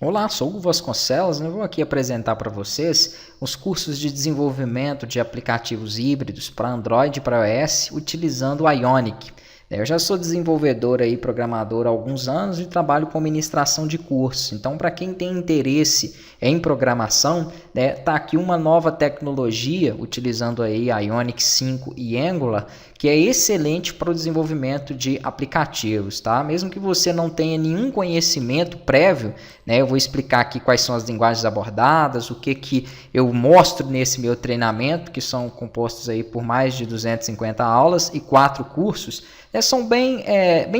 Olá, sou o Vasconcelos, eu vou aqui apresentar para vocês os cursos de desenvolvimento de aplicativos híbridos para Android e para iOS utilizando o Ionic. Eu já sou desenvolvedor e programador há alguns anos e trabalho com ministração de cursos. Então, para quem tem interesse em programação, tá aqui uma nova tecnologia utilizando aí a Ionic 5 e Angular, que é excelente para o desenvolvimento de aplicativos, tá? Mesmo que você não tenha nenhum conhecimento prévio, eu vou explicar aqui quais são as linguagens abordadas, o que eu mostro nesse meu treinamento, que são compostos aí por mais de 250 aulas e 4 cursos. São bem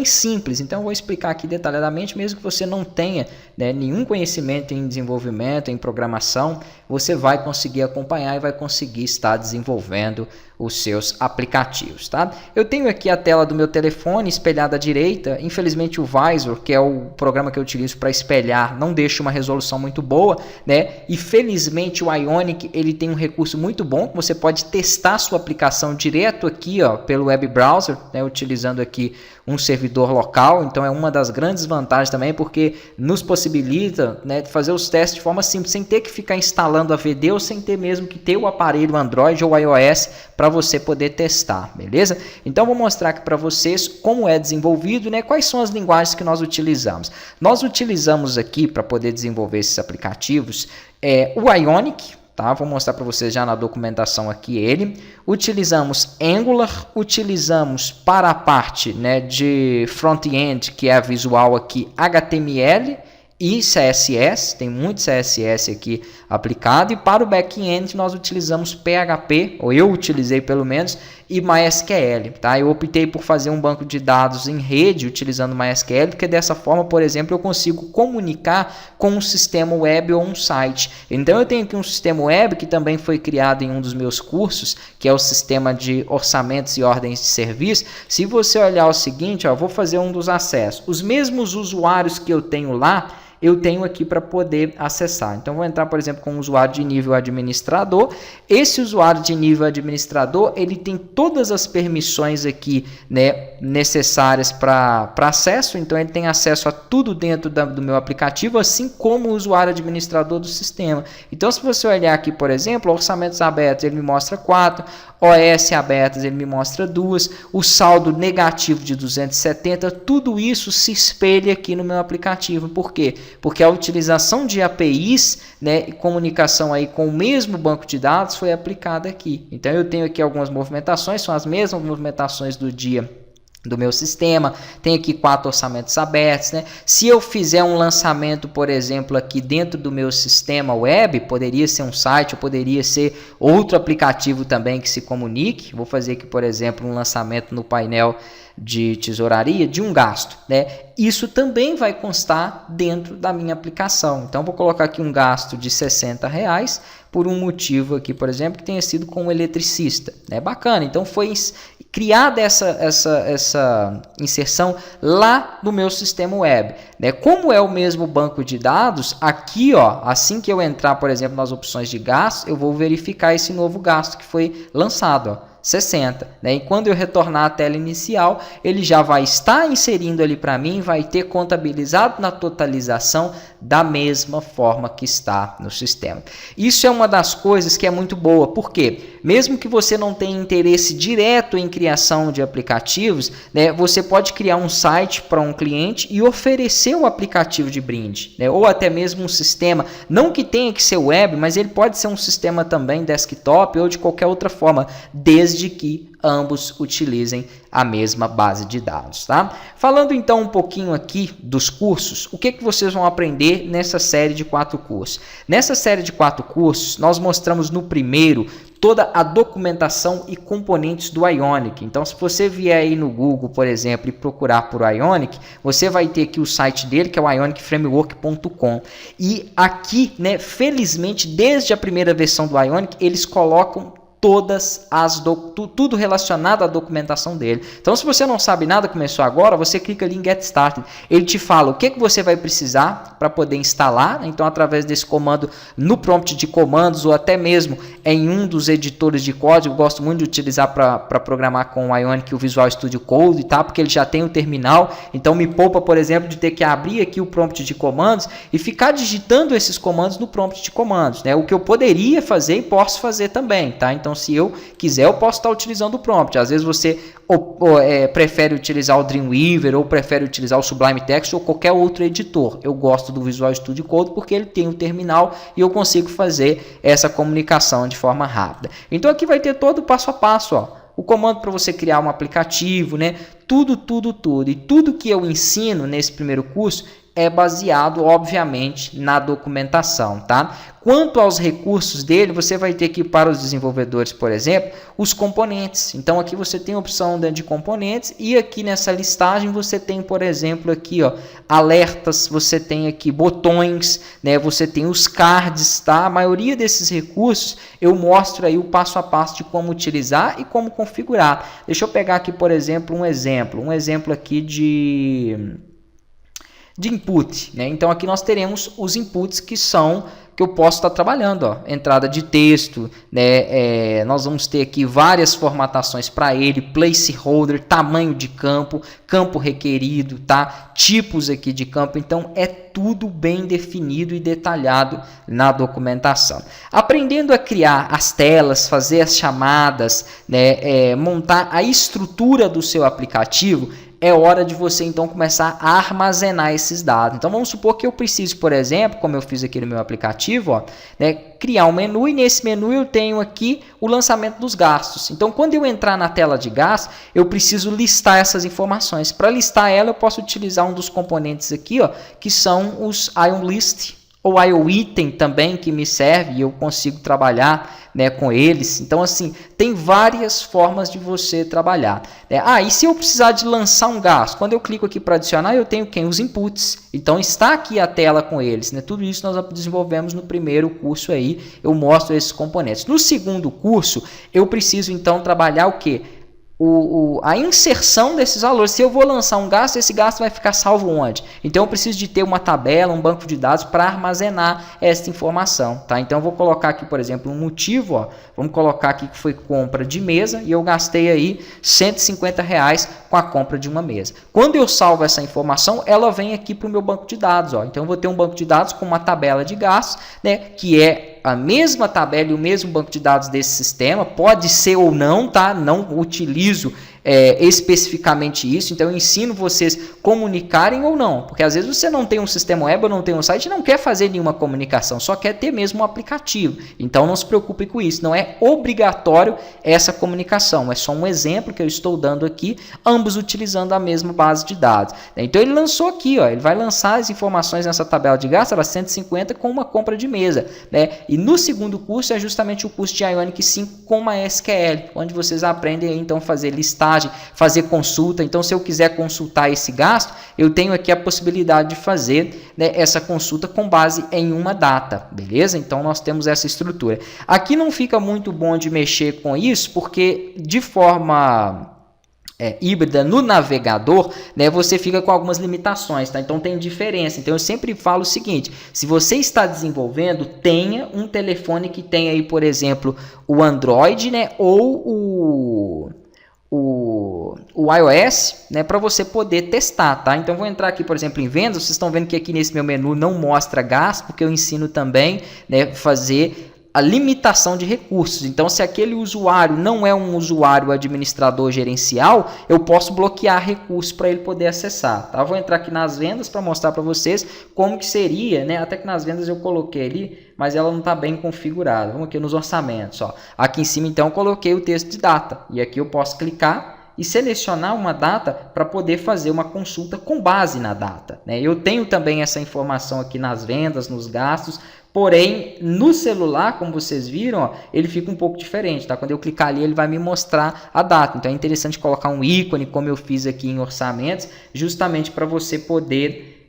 simples, então eu vou explicar aqui detalhadamente, mesmo que você não tenha nenhum conhecimento em desenvolvimento, em programação, você vai conseguir acompanhar e vai conseguir estar desenvolvendo os seus aplicativos, tá? Eu tenho aqui a tela do meu telefone espelhada à direita. Infelizmente o Visor, que é o programa que eu utilizo para espelhar, não deixa uma resolução muito boa, E felizmente o Ionic, ele tem um recurso muito bom, que você pode testar sua aplicação direto aqui, pelo web browser, utilizando aqui um servidor local. Então é uma das grandes vantagens também, porque nos possibilita fazer os testes de forma simples, sem ter que ficar instalando a VD ou sem ter mesmo que ter o aparelho Android ou iOS para você poder testar, beleza? Então vou mostrar aqui para vocês como é desenvolvido, quais são as linguagens que nós utilizamos. Nós utilizamos aqui para poder desenvolver esses aplicativos o Ionic, tá? Vou mostrar para vocês já na documentação aqui ele. Utilizamos Angular, utilizamos para a parte de front-end, que é a visual aqui, HTML e CSS, tem muito CSS aqui aplicado, e para o back-end nós utilizamos PHP, ou eu utilizei pelo menos, e MySQL, tá? Eu optei por fazer um banco de dados em rede utilizando MySQL, porque dessa forma, por exemplo, eu consigo comunicar com um sistema web ou um site. Então eu tenho aqui um sistema web que também foi criado em um dos meus cursos, que é o sistema de orçamentos e ordens de serviço. Se você olhar o seguinte, eu vou fazer um dos acessos. Os mesmos usuários que eu tenho lá, eu tenho aqui para poder acessar. Então, vou entrar, por exemplo, com um usuário de nível administrador. Esse usuário de nível administrador, ele tem todas as permissões aqui, necessárias para acesso. Então, ele tem acesso a tudo dentro do meu aplicativo, assim como o usuário administrador do sistema. Então, se você olhar aqui, por exemplo, orçamentos abertos, ele me mostra 4, OS abertas, ele me mostra 2, o saldo negativo de 270, tudo isso se espelha aqui no meu aplicativo. Por quê? Porque a utilização de APIs, e comunicação aí com o mesmo banco de dados foi aplicada aqui. Então eu tenho aqui algumas movimentações, são as mesmas movimentações do dia do meu sistema, tem aqui 4 orçamentos abertos, Se eu fizer um lançamento, por exemplo, aqui dentro do meu sistema web, poderia ser um site, ou poderia ser outro aplicativo também que se comunique. Vou fazer aqui, por exemplo, um lançamento no painel de tesouraria de um gasto, Isso também vai constar dentro da minha aplicação. Então vou colocar aqui um gasto de R$60 por um motivo aqui, por exemplo, que tenha sido com um eletricista. Bacana. Então foi criada essa inserção lá no meu sistema web. Como é o mesmo banco de dados, aqui, assim que eu entrar, por exemplo, nas opções de gastos, eu vou verificar esse novo gasto que foi lançado, 60, E quando eu retornar à tela inicial, ele já vai estar inserindo ali para mim, vai ter contabilizado na totalização da mesma forma que está no sistema. Isso é uma das coisas que é muito boa, porque mesmo que você não tenha interesse direto em criação de aplicativos, você pode criar um site para um cliente e oferecer um aplicativo de brinde, ou até mesmo um sistema, não que tenha que ser web, mas ele pode ser um sistema também desktop ou de qualquer outra forma, desde que ambos utilizem a mesma base de dados, tá? Falando então um pouquinho aqui dos cursos, o que vocês vão aprender nessa série de 4 cursos? Nessa série de 4 cursos, nós mostramos no primeiro toda a documentação e componentes do Ionic. Então, se você vier aí no Google, por exemplo, e procurar por Ionic, você vai ter aqui o site dele, que é o ionicframework.com. E aqui, felizmente, desde a primeira versão do Ionic, eles colocam tudo relacionado à documentação dele. Então, se você não sabe nada, começou agora, você clica ali em Get Started. Ele te fala o que você vai precisar para poder instalar. Então, através desse comando no prompt de comandos ou até mesmo em um dos editores de código, eu gosto muito de utilizar para programar com o Ionic o Visual Studio Code, tá? Porque ele já tem o terminal. Então, me poupa, por exemplo, de ter que abrir aqui o prompt de comandos e ficar digitando esses comandos no prompt de comandos, né? O que eu poderia fazer e posso fazer também, tá? Então, se eu quiser, eu posso estar utilizando o prompt. Às vezes você prefere utilizar o Dreamweaver ou prefere utilizar o Sublime Text ou qualquer outro editor. Eu gosto do Visual Studio Code porque ele tem um terminal e eu consigo fazer essa comunicação de forma rápida. Então aqui vai ter todo o passo a passo, ó. O comando para você criar um aplicativo, né? Tudo. E tudo que eu ensino nesse primeiro curso é baseado, obviamente, na documentação, tá? Quanto aos recursos dele, você vai ter que, para os desenvolvedores, por exemplo, os componentes. Então, aqui você tem a opção de componentes e aqui nessa listagem você tem, por exemplo, aqui, ó, alertas, você tem aqui botões, né? Você tem os cards, tá? A maioria desses recursos eu mostro aí o passo a passo de como utilizar e como configurar. Deixa eu pegar aqui, por exemplo, um exemplo aqui de input, né? Então aqui nós teremos os inputs que eu posso estar trabalhando, ó. Entrada de texto, né? Nós vamos ter aqui várias formatações para ele, placeholder, tamanho de campo requerido, tá? Tipos aqui de campo, então é tudo bem definido e detalhado na documentação. Aprendendo a criar as telas, fazer as chamadas, né? Montar a estrutura do seu aplicativo, é hora de você então começar a armazenar esses dados. Então vamos supor que eu preciso, por exemplo, como eu fiz aqui no meu aplicativo, ó, né, criar um menu e nesse menu eu tenho aqui o lançamento dos gastos. Então quando eu entrar na tela de gastos, eu preciso listar essas informações. Para listar ela eu posso utilizar um dos componentes aqui, ó, que são os IONList ou IOItem também, que me serve e eu consigo trabalhar, né, com eles. Então assim, tem várias formas de você trabalhar, né? E se eu precisar de lançar um gasto, quando eu clico aqui para adicionar, eu tenho quem? Os inputs. Então está aqui a tela com eles, né? Tudo isso nós desenvolvemos no primeiro curso aí, eu mostro esses componentes. No segundo curso, eu preciso então trabalhar o quê? A inserção desses valores. Se eu vou lançar um gasto, esse gasto vai ficar salvo onde? Então eu preciso de ter uma tabela, um banco de dados para armazenar essa informação, tá? Então eu vou colocar aqui, por exemplo, um motivo, ó. Vamos colocar aqui que foi compra de mesa e eu gastei aí R$150 com a compra de uma mesa. Quando eu salvo essa informação, ela vem aqui para o meu banco de dados, ó. Então eu vou ter um banco de dados com uma tabela de gastos, né, que é a mesma tabela e o mesmo banco de dados desse sistema, pode ser ou não, tá? Não utilizo especificamente isso, então eu ensino vocês comunicarem ou não, porque às vezes você não tem um sistema web ou não tem um site e não quer fazer nenhuma comunicação, só quer ter mesmo um aplicativo, então não se preocupe com isso, não é obrigatório essa comunicação, é só um exemplo que eu estou dando aqui, ambos utilizando a mesma base de dados. Então ele lançou aqui, ó, ele vai lançar as informações nessa tabela de gastos, era 150 com uma compra de mesa, né? E no segundo curso é justamente o curso de Ionic 5 com uma SQL, onde vocês aprendem então a fazer listagem, fazer consulta. Então se eu quiser consultar esse gasto, eu tenho aqui a possibilidade de fazer, né, essa consulta com base em uma data, beleza? Então nós temos essa estrutura. Aqui não fica muito bom de mexer com isso, porque de forma híbrida no navegador, né, você fica com algumas limitações, tá? Então tem diferença. Então eu sempre falo o seguinte: se você está desenvolvendo, tenha um telefone que tenha aí, por exemplo, o Android, né, ou o iOS, né, para você poder testar, tá? Então vou entrar aqui, por exemplo, em vendas. Vocês estão vendo que aqui nesse meu menu não mostra gasto, porque eu ensino também, né, fazer a limitação de recursos. Então, se aquele usuário não é um usuário administrador gerencial, eu posso bloquear recursos para ele poder acessar, tá? Vou entrar aqui nas vendas para mostrar para vocês como que seria, né? Até que nas vendas eu coloquei ali, mas ela não está bem configurada. Vamos aqui nos orçamentos, ó. Aqui em cima, então, eu coloquei o texto de data. E aqui eu posso clicar e selecionar uma data para poder fazer uma consulta com base na data, né? Eu tenho também essa informação aqui nas vendas, nos gastos, porém no celular, como vocês viram, ó, ele fica um pouco diferente, tá? Quando eu clicar ali, ele vai me mostrar a data. Então é interessante colocar um ícone, como eu fiz aqui em orçamentos, justamente para você poder,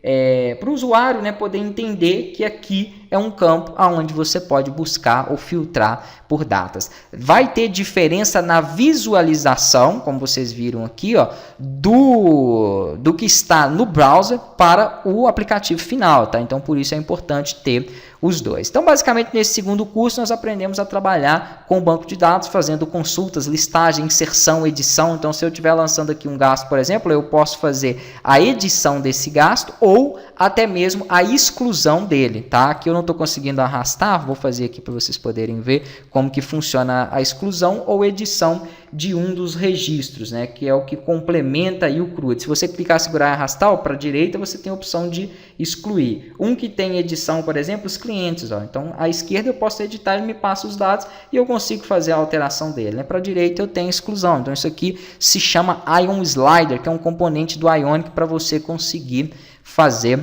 para o usuário, né, poder entender que aqui é um campo onde você pode buscar ou filtrar por datas. Vai ter diferença na visualização, como vocês viram aqui, ó, do que está no browser para o aplicativo final, tá? Então, por isso é importante ter os dois. Então, basicamente, nesse segundo curso, nós aprendemos a trabalhar com o banco de dados, fazendo consultas, listagem, inserção, edição. Então, se eu estiver lançando aqui um gasto, por exemplo, eu posso fazer a edição desse gasto ou até mesmo a exclusão dele, tá? Aqui eu não estou conseguindo arrastar, vou fazer aqui para vocês poderem ver como que funciona a exclusão ou edição de um dos registros, né? Que é o que complementa aí o CRUD. Se você clicar, segurar e arrastar para a direita, você tem a opção de excluir. Um que tem edição, por exemplo, os clientes, ó. Então, à esquerda eu posso editar, ele me passa os dados e eu consigo fazer a alteração dele, né? Para a direita eu tenho exclusão. Então, isso aqui se chama Ion Slider, que é um componente do Ionic para você conseguir fazer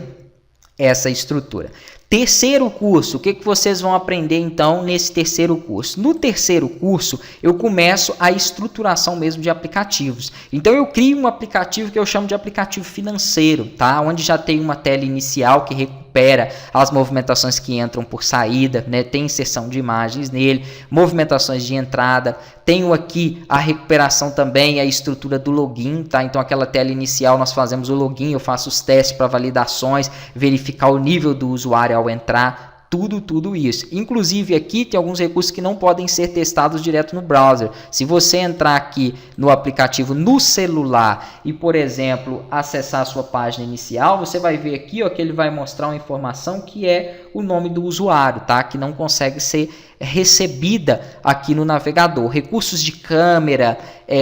essa estrutura. Terceiro curso, o que vocês vão aprender então nesse terceiro curso? No terceiro curso, eu começo a estruturação mesmo de aplicativos. Então, eu crio um aplicativo que eu chamo de aplicativo financeiro, tá? Onde já tem uma tela inicial que recupera as movimentações que entram por saída, né? Tem inserção de imagens nele, movimentações de entrada. Tenho aqui a recuperação também, a estrutura do login, tá? Então, aquela tela inicial nós fazemos o login, eu faço os testes para validações, verificar o nível do usuário ao entrar, tudo isso. Inclusive aqui tem alguns recursos que não podem ser testados direto no browser. Se você entrar aqui no aplicativo no celular e, por exemplo, acessar a sua página inicial, você vai ver aqui, ó, que ele vai mostrar uma informação que é o nome do usuário, tá? Que não consegue ser recebida aqui no navegador. Recursos de câmera,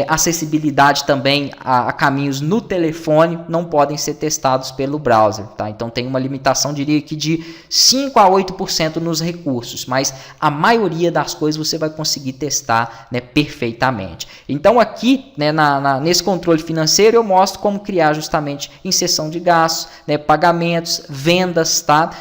acessibilidade também a caminhos no telefone não podem ser testados pelo browser, tá? Então tem uma limitação, diria que de 5 a 8% nos recursos, mas a maioria das coisas você vai conseguir testar, né, perfeitamente. Então aqui, né, nesse controle financeiro eu mostro como criar justamente inserção de gastos, né, pagamentos, vendas, tá?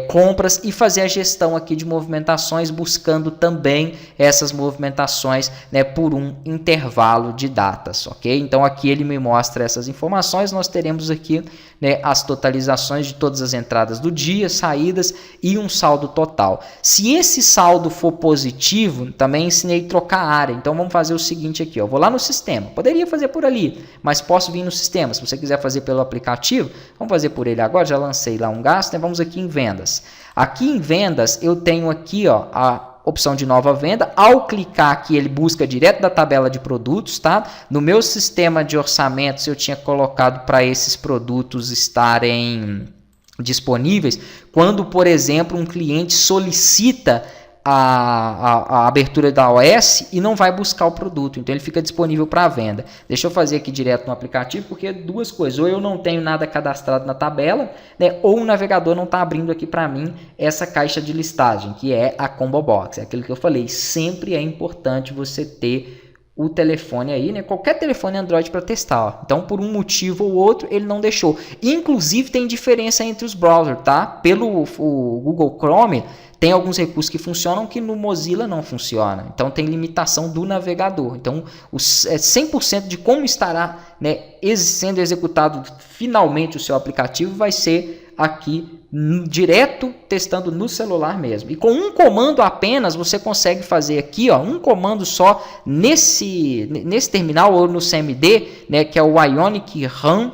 Compras e fazer a gestão aqui de movimentações, buscando também essas movimentações, né, por um intervalo de datas, ok? Então aqui ele me mostra essas informações, nós teremos aqui, né, as totalizações de todas as entradas do dia, saídas e um saldo total. Se esse saldo for positivo, também ensinei a trocar área. Então vamos fazer o seguinte aqui, ó. Vou lá no sistema, poderia fazer por ali, mas posso vir no sistema. Se você quiser fazer pelo aplicativo, vamos fazer por ele agora, já lancei lá um gasto, né? Vamos aqui em vendas. Aqui em vendas eu tenho aqui, ó, a opção de nova venda. Ao clicar aqui, ele busca direto da tabela de produtos, tá? No meu sistema de orçamentos, eu tinha colocado para esses produtos estarem disponíveis quando, por exemplo, um cliente solicita a abertura da OS e não vai buscar o produto, então ele fica disponível para venda. Deixa eu fazer aqui direto no aplicativo, porque duas coisas, ou eu não tenho nada cadastrado na tabela, né, ou o navegador não está abrindo aqui para mim essa caixa de listagem, que é a Combo Box, é aquilo que eu falei, sempre é importante você ter o telefone aí, né? Qualquer telefone Android para testar, ó. Então, por um motivo ou outro, ele não deixou. Inclusive, tem diferença entre os browsers, tá? Pelo o Google Chrome, tem alguns recursos que funcionam que no Mozilla não funciona. Então, tem limitação do navegador. Então, 100% de como estará, né, sendo executado finalmente o seu aplicativo vai ser aqui direto testando no celular mesmo. E com um comando apenas você consegue fazer aqui, ó, um comando só nesse terminal ou no CMD, né, que é o Ionic RAM,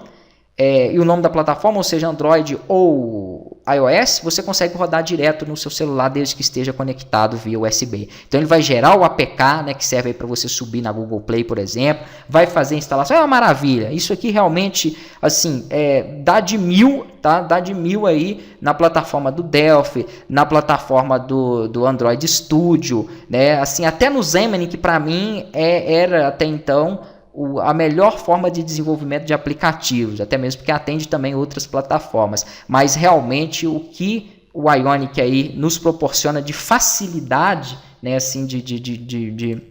e o nome da plataforma, ou seja, Android ou iOS, você consegue rodar direto no seu celular desde que esteja conectado via USB. Então ele vai gerar o APK, né, que serve para você subir na Google Play, por exemplo, vai fazer a instalação, é uma maravilha. Isso aqui realmente, assim, dá de 1000, tá? Dá de 1000 aí na plataforma do Delphi, na plataforma do Android Studio, né? Assim, até no Xamarin, que para mim era até então a melhor forma de desenvolvimento de aplicativos, até mesmo porque atende também outras plataformas, mas realmente o que o Ionic aí nos proporciona de facilidade, né, assim, de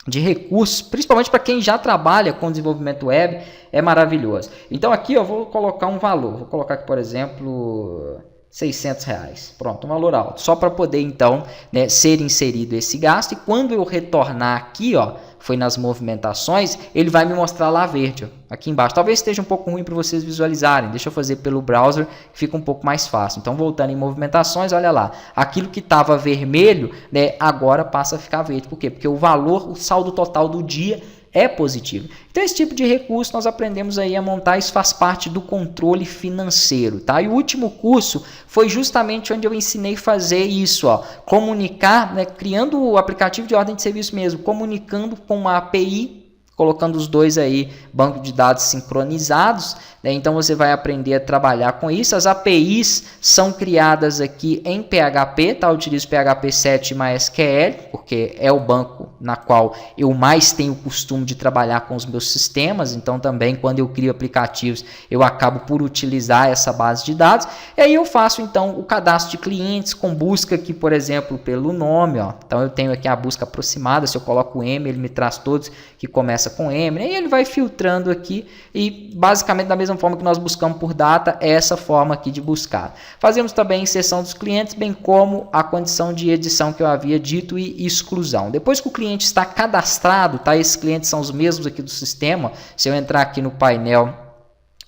recursos, principalmente para quem já trabalha com desenvolvimento web, é maravilhoso. Então aqui eu vou colocar um valor, vou colocar aqui, por exemplo, R$600, pronto, um valor alto, só para poder então, né, ser inserido esse gasto, e quando eu retornar aqui, ó, que foi nas movimentações, ele vai me mostrar lá verde, ó, aqui embaixo. Talvez esteja um pouco ruim para vocês visualizarem. Deixa eu fazer pelo browser, que fica um pouco mais fácil. Então, voltando em movimentações, olha lá. Aquilo que estava vermelho, né, agora passa a ficar verde. Por quê? Porque o valor, o saldo total do dia é positivo. Então, esse tipo de recurso nós aprendemos aí a montar, isso faz parte do controle financeiro, tá? E o último curso foi justamente onde eu ensinei a fazer isso, ó, comunicar, né, criando o aplicativo de ordem de serviço mesmo, comunicando com uma API, colocando os dois aí, banco de dados sincronizados, né? Então você vai aprender a trabalhar com isso. As APIs são criadas aqui em PHP, tá? Eu utilizo PHP 7 e MySQL, porque é o banco na qual eu mais tenho o costume de trabalhar com os meus sistemas, então também quando eu crio aplicativos, eu acabo por utilizar essa base de dados, e aí eu faço então o cadastro de clientes com busca aqui, por exemplo, pelo nome, ó. Então eu tenho aqui a busca aproximada, se eu coloco o M, ele me traz todos que começam com M, né? E ele vai filtrando aqui e basicamente da mesma forma que nós buscamos por data, é essa forma aqui de buscar. Fazemos também inserção dos clientes, bem como a condição de edição que eu havia dito e exclusão. Depois que o cliente está cadastrado, tá? Esses clientes são os mesmos aqui do sistema. Se eu entrar aqui no painel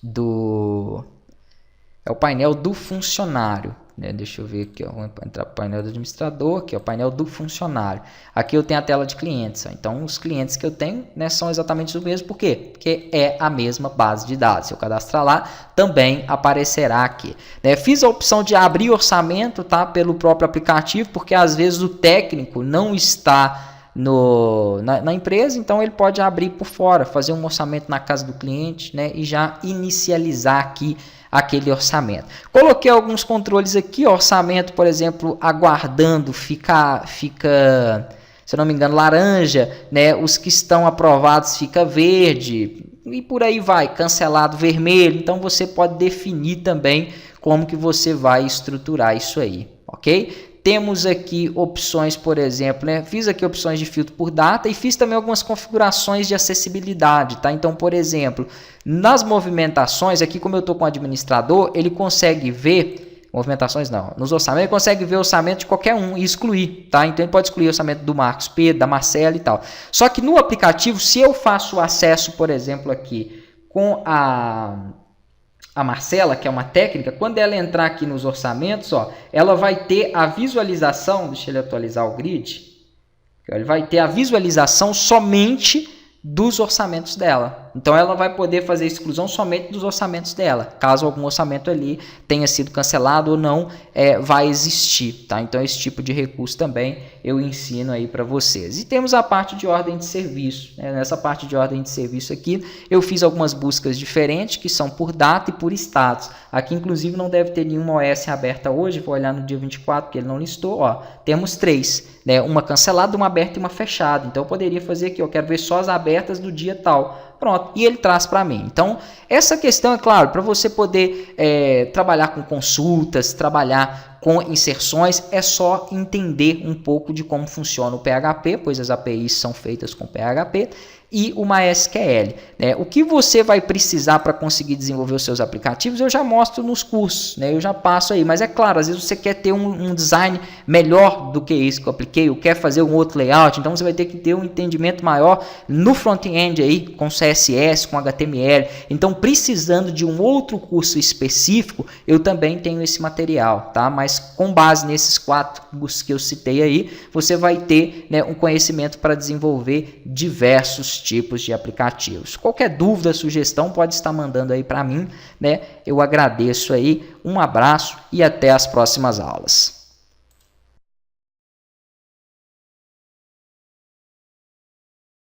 do... é o painel do funcionário. Deixa eu ver aqui, ó. Vou entrar para o painel do administrador, aqui, ó, o painel do funcionário. Aqui eu tenho a tela de clientes, ó. Então os clientes que eu tenho, né, são exatamente os mesmos. Por quê? Porque é a mesma base de dados. Se eu cadastrar lá, também aparecerá aqui. Fiz a opção de abrir orçamento, tá, pelo próprio aplicativo, porque às vezes o técnico não está na empresa, então ele pode abrir por fora, fazer um orçamento na casa do cliente, né, e já inicializar aqui aquele orçamento. Coloquei alguns controles aqui, orçamento, por exemplo, aguardando, fica, se eu não me engano, laranja, né? Os que estão aprovados fica verde, e por aí vai, cancelado vermelho. Então você pode definir também como que você vai estruturar isso aí, ok? Temos aqui opções, por exemplo, né? Fiz aqui opções de filtro por data e fiz também algumas configurações de acessibilidade, tá? Então, por exemplo, nas movimentações, aqui como eu estou com o administrador, ele consegue ver, movimentações não, nos orçamentos, ele consegue ver o orçamento de qualquer um e excluir, tá? Então, ele pode excluir o orçamento do Marcos Pedro, da Marcela e tal. Só que no aplicativo, se eu faço o acesso, por exemplo, aqui com a Marcela, que é uma técnica, quando ela entrar aqui nos orçamentos, ó, ela vai ter a visualização, deixa ele atualizar o grid, ele vai ter a visualização somente dos orçamentos dela. Então ela vai poder fazer exclusão somente dos orçamentos dela. Caso algum orçamento ali tenha sido cancelado ou não, vai existir, tá? Então esse tipo de recurso também eu ensino aí para vocês. E temos a parte de ordem de serviço, né? Nessa parte de ordem de serviço aqui, eu fiz algumas buscas diferentes, que são por data e por status. Aqui inclusive não deve ter nenhuma OS aberta hoje, vou olhar no dia 24, que ele não listou, ó. Temos 3, né? Uma cancelada, uma aberta e uma fechada. Então eu poderia fazer aqui, eu quero ver só as abertas do dia tal. Pronto, e ele traz para mim. Então, essa questão é claro, para você poder trabalhar com consultas, trabalhar com inserções, é só entender um pouco de como funciona o PHP, pois as APIs são feitas com PHP, e o MySQL. Né? O que você vai precisar para conseguir desenvolver os seus aplicativos, eu já mostro nos cursos, né? Eu já passo aí, mas é claro, às vezes você quer ter um design melhor do que esse que eu apliquei, ou quer fazer um outro layout, então você vai ter que ter um entendimento maior no front-end aí, com CSS, com HTML. Então, precisando de um outro curso específico, eu também tenho esse material, tá? Mas com base nesses 4 cursos que eu citei aí, você vai ter, né, um conhecimento para desenvolver diversos tipos de aplicativos. Qualquer dúvida, sugestão, pode estar mandando aí para mim, né? Eu agradeço aí, um abraço e até as próximas aulas.